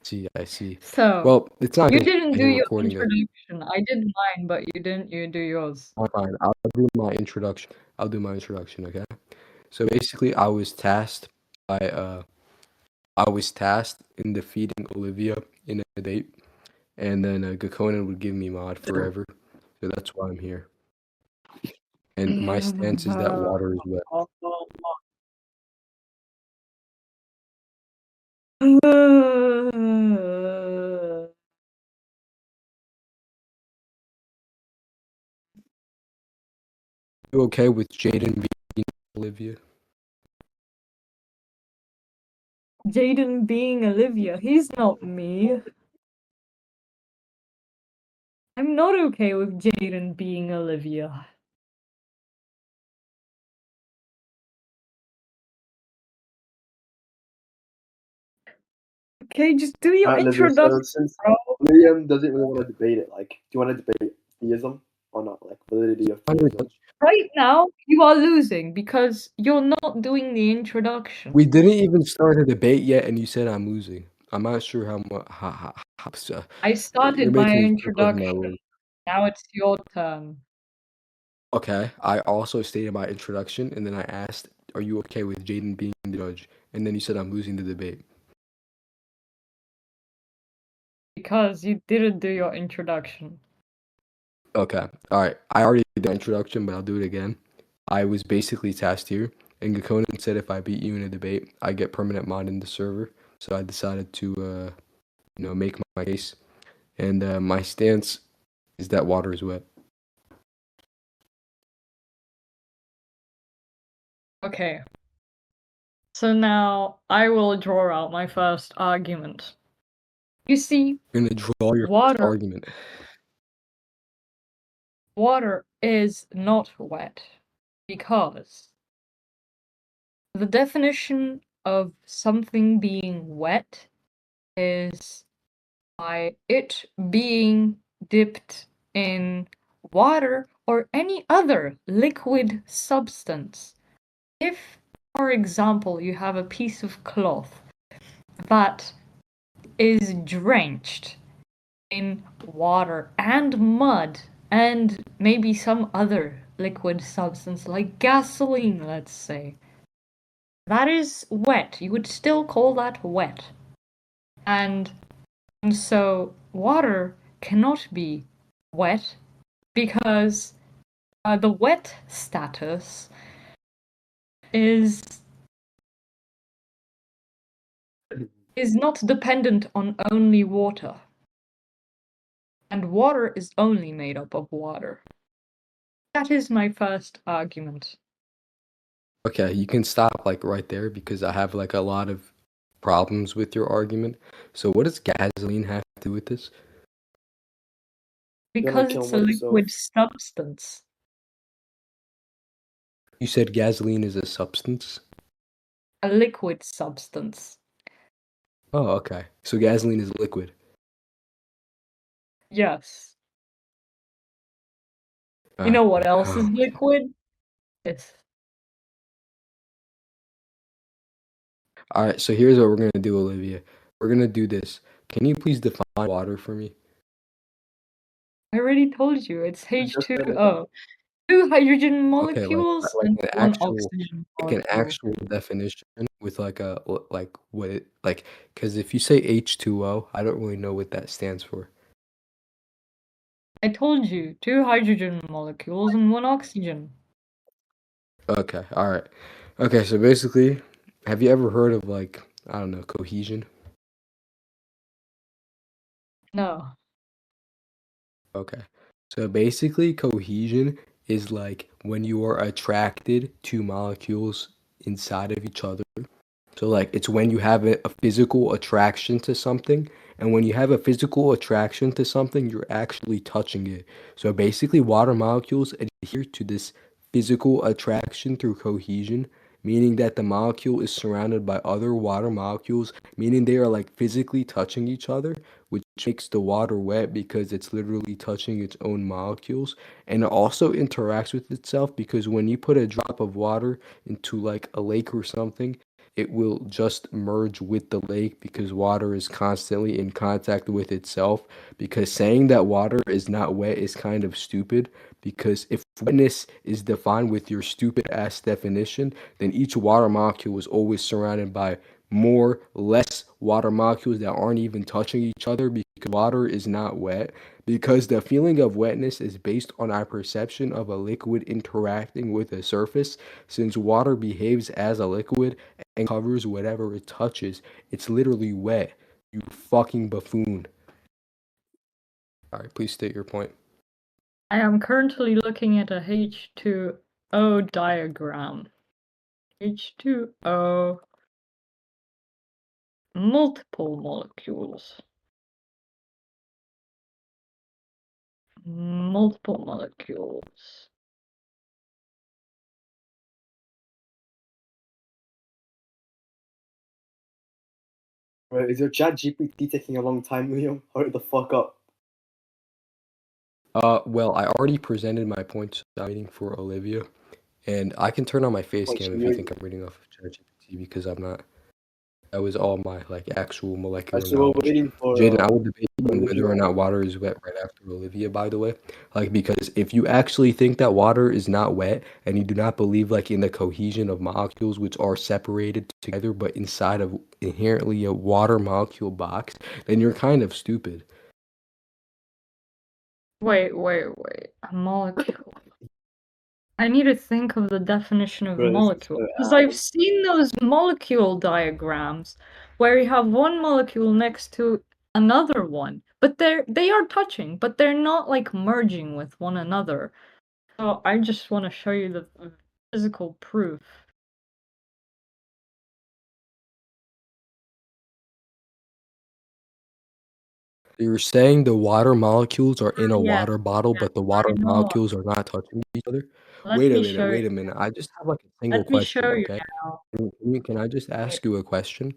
See, I see. So, Well, it's not you just didn't do here your recording this. introduction. I did mine, but you do yours. Fine. I'll do my introduction. I'll do my introduction, okay? So basically, I was tasked in defeating Olivia in a debate, and then Gakkonen would give me mod forever. So that's why I'm here. And my stance is that water is wet. You okay with Jaden being Olivia? Jaden being Olivia, he's not me. I'm not okay with Jaden being Olivia. Okay, just do your Olivia, introduction, so since bro. Liam doesn't really want to debate it, like, do you want to debate theism or not? Like, validity of theism? Right now, you are losing because you're not doing the introduction. We didn't even start a debate yet, and you said I'm losing. I'm not sure how much. I You're started my making this difficult for my introduction. room. Now it's your turn. Okay, I also stated my introduction, and then I asked, "Are you okay with Jaden being the judge?" And then you said I'm losing the debate. Because you didn't do your introduction. Okay, all right. I already did the introduction, but I'll do it again. I was basically tasked here, and Gakkonen said if I beat you in a debate, I get permanent mod in the server. So I decided to, make my case, and my stance is that water is wet. Okay. So now I will draw out my first argument. You see, You're gonna draw your first water argument. water is not wet because the definition of something being wet is by it being dipped in water or any other liquid substance. If, for example, you have a piece of cloth that is drenched in water and mud and maybe some other liquid substance like gasoline, let's say, that is wet. You would still call that wet. And so water cannot be wet because the wet status is not dependent on only water. And water is only made up of water. That is my first argument. Okay, you can stop like right there because I have like a lot of problems with your argument. So what does gasoline have to do with this? Because it's a liquid substance. You said gasoline is a substance? A liquid substance. Oh, okay. So gasoline is liquid. Yes. You know what else is Oh. liquid? It's All right, so here's what we're gonna do, Olivia. We're gonna do this. Can you please define water for me? I already told you, it's H2O. Two hydrogen Okay, molecules like and an one actual oxygen like an molecule. actual definition with like a like what it like because if you say H2O, I don't really know what that stands for. I told you, two hydrogen molecules and one oxygen. Okay, all right. Okay, so basically, have you ever heard of like, I don't know, cohesion? No. Okay. So basically, cohesion is like when you are attracted to molecules inside of each other. So like it's when you have a physical attraction to something, and when you have a physical attraction to something, you're actually touching it. So basically, water molecules adhere to this physical attraction through cohesion, meaning that the molecule is surrounded by other water molecules, meaning they are like physically touching each other, which makes the water wet because it's literally touching its own molecules. And it also interacts with itself because when you put a drop of water into like a lake or something, it will just merge with the lake because water is constantly in contact with itself. Because saying that water is not wet is kind of stupid. Because if wetness is defined with your stupid ass definition, then each water molecule is always surrounded by more, less water molecules that aren't even touching each other because water is not wet. Because the feeling of wetness is based on our perception of a liquid interacting with a surface. Since water behaves as a liquid and covers whatever it touches, it's literally wet. You fucking buffoon. All right, please state your point. I am currently looking at a H2O diagram. H2O, multiple molecules. Multiple molecules. Bro, is your chat GPT taking a long time, Liam? Hurry the fuck up. Well, I already presented my points. I'm waiting for Olivia, and I can turn on my face Wait, cam if you think I'm reading off of ChatGPT because I'm not. That was all my like actual molecular so we're knowledge. waiting for Jaden, I will debate you on Olivia. whether or not water is wet right after Olivia, by the way. Like, because if you actually think that water is not wet and you do not believe like in the cohesion of molecules which are separated together but inside of inherently a water molecule box, then you're kind of stupid. Wait. A molecule. I need to think of the definition of Bro, this is molecule. so Because ass. I've seen those molecule diagrams where you have one molecule next to another one, but they are touching, but they're not like merging with one another. So I just want to show you the physical proof. You're saying the water molecules are in a Yes, water bottle, yes, but the I water know. molecules are not touching each other? Let me show Wait you. a minute. I just have like a single Let me question, show you okay? now. Can I just Wait, ask you a question?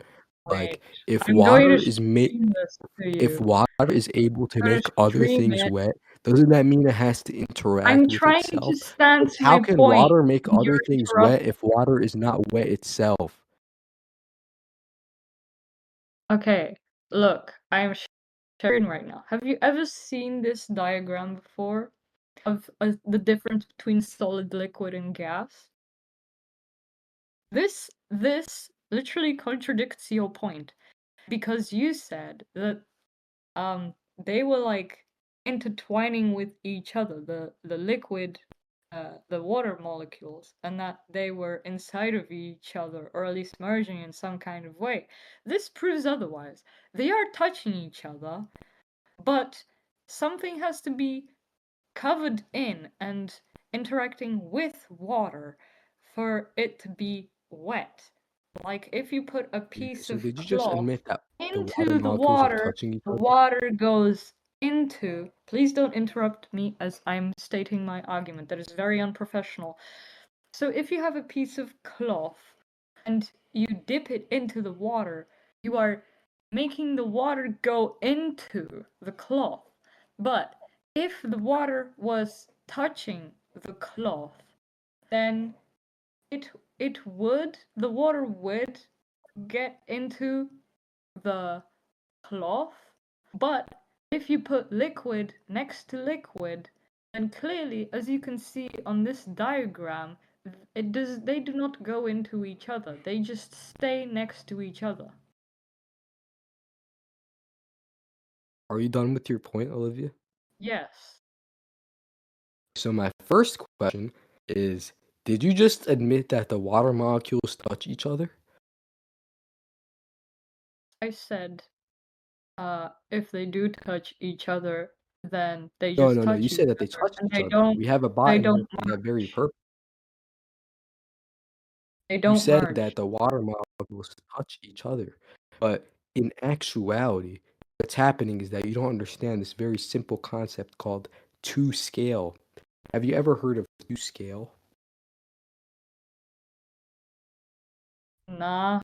wait. Like, if I'm going to water is made, stream this to if you. water is able to I'm going make to other stream things it. wet, doesn't that mean it has to interact I'm with trying to itself? stand Like, to how my can point, water make and other you're things wet interrupting. if water is not wet itself? Okay, look, I am sharing right now. Have you ever seen this diagram before of the difference between solid, liquid, and gas? This literally contradicts your point because you said that they were like intertwining with each other, the liquid, the water molecules, and that they were inside of each other, or at least merging in some kind of way. This proves otherwise. They are touching each other, but something has to be covered in and interacting with water for it to be wet. Like if you put a Okay, piece so of did you just cloth admit that the water into molecules are touching each the other? water goes into. Please don't interrupt me as I'm stating my argument. That is very unprofessional. So if you have a piece of cloth and you dip it into the water, you are making the water go into the cloth. But if the water was touching the cloth, then the water would get into the cloth. But if you put liquid next to liquid, then clearly, as you can see on this diagram, they do not go into each other. They just stay next to each other. Are you done with your point, Olivia? Yes. So my first question is, did you just admit that the water molecules touch each other? I said if they do touch each other, then they No, just no, no. You touch each said that they other touch and each other. We have a bot they in here don't for that very merge. purpose. They You don't said merge. that the water molecules touch each other. But in actuality, what's happening is that you don't understand this very simple concept called two scale. Have you ever heard of two scale? Nah.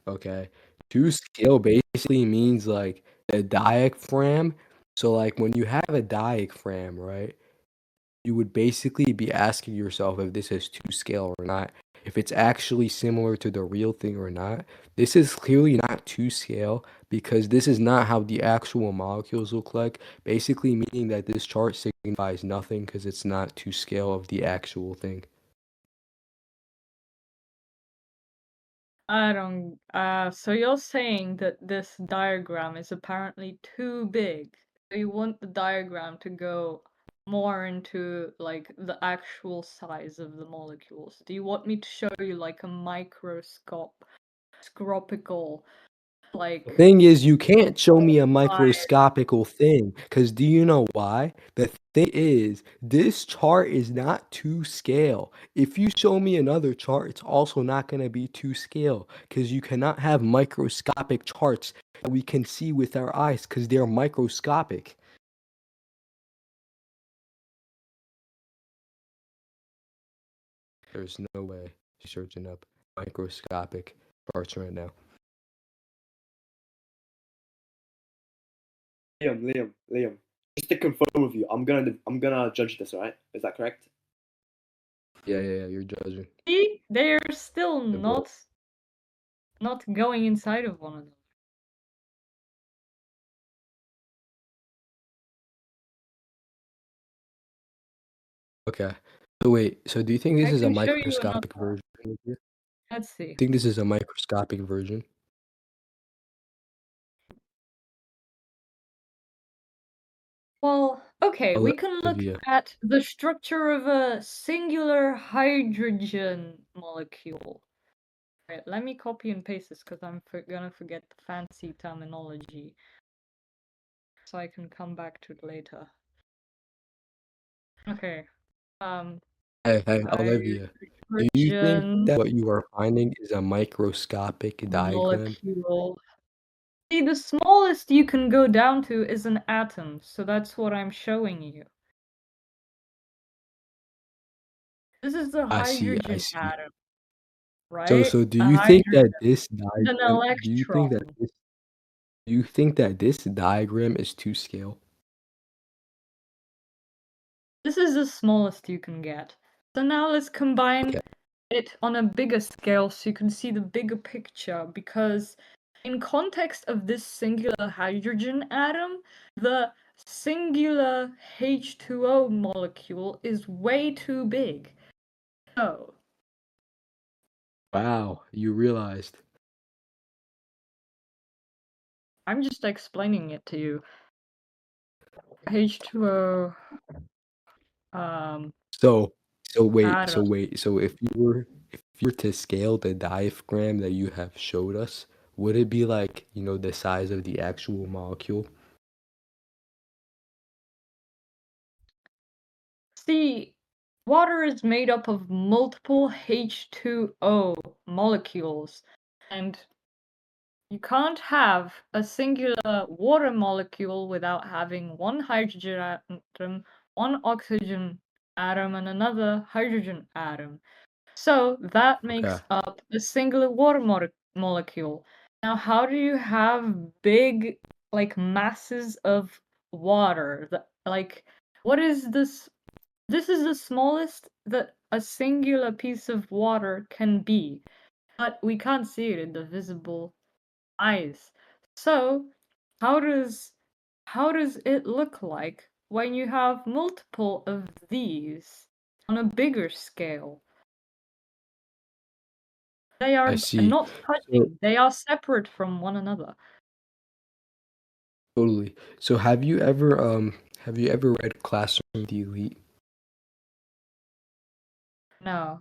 Okay. Two scale basically means like a diaphragm. So like when you have a diaphragm, right? You would basically be asking yourself if this is two scale or not. if it's actually similar to the real thing or not. This is clearly not to scale because this is not how the actual molecules look like, basically meaning that this chart signifies nothing because it's not to scale of the actual thing. I don't. So you're saying that this diagram is apparently too big. So you want the diagram to go more into like the actual size of the molecules. Do you want me to show you like a microscopical, The like thing is, you can't show me a size? microscopical thing because do you know why? The thing is, this chart is not to scale. If you show me another chart, it's also not going to be to scale because you cannot have microscopic charts that we can see with our eyes because they're microscopic. There's no way she's searching up microscopic charts right now. Liam. Just to confirm with you, I'm gonna judge this, right? Is that correct? Yeah, you're judging. See, they're still Yeah, but not going inside of one another. okay. So wait, so do you think this I is a can show you another microscopic one. version of it? Let's see. Think this is a microscopic version? Well, okay, we can look Olivia. at the structure of a singular hydrogen molecule. Right, let me copy and paste this because I'm gonna forget the fancy terminology. So I can come back to it later. Okay. Hey, Olivia. Do you think Hydrogen that what you are finding is a microscopic diagram? molecule. See, the smallest you can go down to is an atom, so that's what I'm showing you. This is the I hydrogen see. atom, So, right? so do A you think hydrogen that this is an diagram, electron. do you think that this diagram is to scale? This is the smallest you can get. So now let's combine Okay. it on a bigger scale so you can see the bigger picture, because in context of this singular hydrogen atom, the singular H2O molecule is way too big. So, Wow, you realized. I'm just explaining it to you. H2O So, atom. so if you were to scale the diagram that you have showed us, would it be like, the size of the actual molecule? See, water is made up of multiple H2O molecules, and you can't have a singular water molecule without having one hydrogen atom, one oxygen atom, and another hydrogen atom. So that Okay. makes up a singular water molecule. Now, how do you have big, like, masses of water? What is this? This is the smallest that a singular piece of water can be, but we can't see it in the visible eyes. So, how does it look like when you have multiple of these on a bigger scale? They I are see. not So touching, they are separate from one another. totally. So have you ever read Classroom of the Elite? No.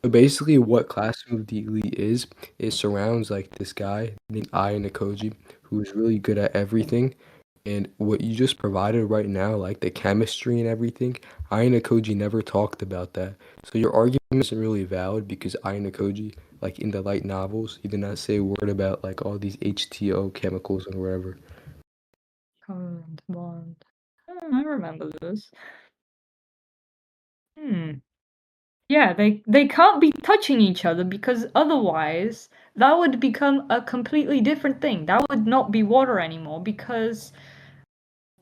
So basically what Classroom of the Elite is, it surrounds like this guy named Ai Nakoji who is really good at everything. And what you just provided right now, like the chemistry and everything, Ai Nakoji never talked about that. So your argument isn't really valid because Ai Nakoji, like in the light novels, he did not say a word about like all these H2O chemicals and whatever. Covalent bond. I remember this. Yeah, they can't be touching each other because otherwise that would become a completely different thing. That would not be water anymore because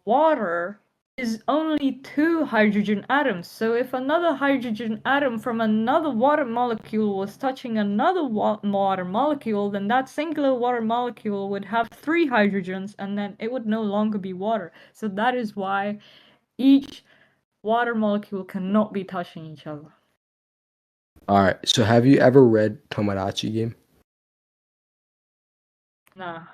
water is only 2 hydrogen atoms. So if another hydrogen atom from another water molecule was touching another water molecule, then that singular water molecule would have 3 hydrogens, and then it would no longer be water. So that is why each water molecule cannot be touching each other. Alright, so have you ever read Tomodachi Game? Nah.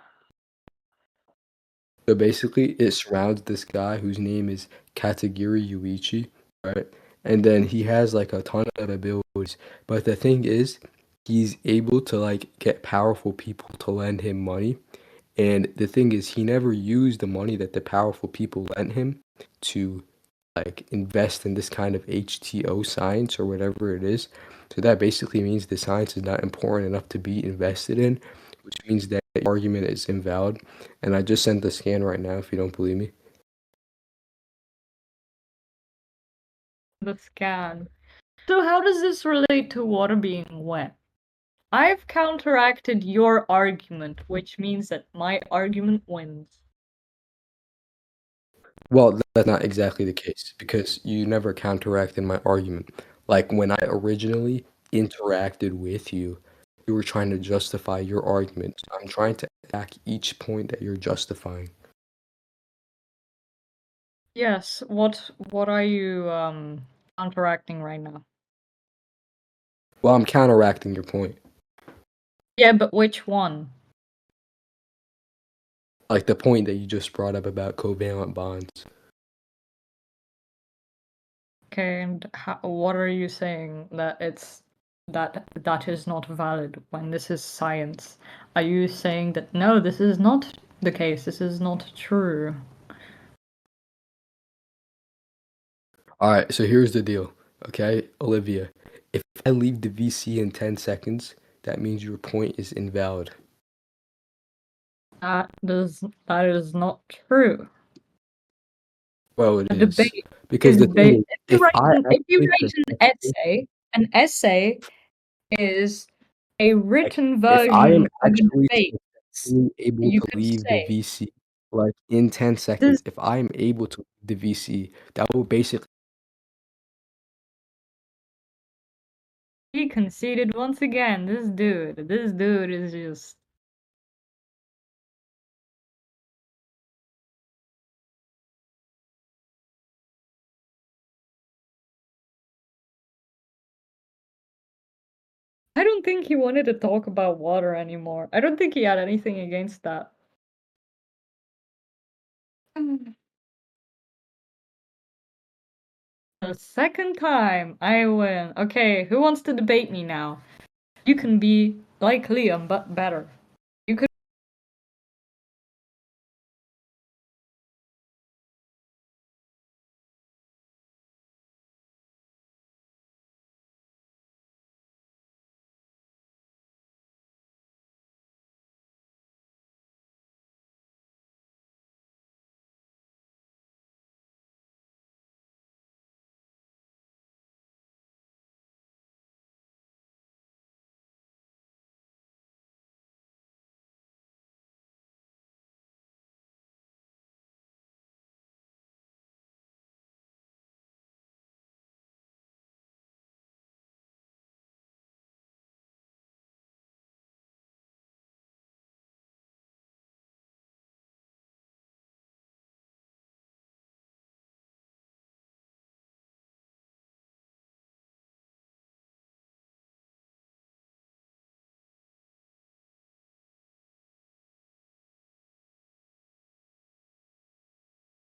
So basically, it surrounds this guy whose name is Katagiri Yuichi, right? And then he has like a ton of abilities. But the thing is, he's able to like get powerful people to lend him money. And the thing is, he never used the money that the powerful people lent him to like invest in this kind of HTO science or whatever it is. So that basically means the science is not important enough to be invested in, which means that your argument is invalid. And I just sent the scan right now if you don't believe me. The scan. So how does this relate to water being wet? I've counteracted your argument, which means that my argument wins. Well, that's not exactly the case because you never counteracted my argument. Like when I originally interacted with you, you were trying to justify your argument. So I'm trying to attack each point that you're justifying. Yes, what are you counteracting right now? Well, I'm counteracting your point. Yeah, but which one? Like the point that you just brought up about covalent bonds. Okay, and what are you saying that that is not valid when this is science? Are you saying that no, this is not the case, this is not true? All right, so here's the deal, okay, Olivia. If I leave the VC in 10 seconds, that means your point is invalid. That is not true. Well, it A is. debate Because the thing is, if you if I write actually an essay is a like, written if I am version of a actually debate. able You to could leave the say VC like in 10 this. seconds, if I am able to leave the VC, that will basically He conceded once again. This dude is just. I don't think he wanted to talk about water anymore. I don't think he had anything against that. The second time I win. Okay, who wants to debate me now? You can be like Liam, but better.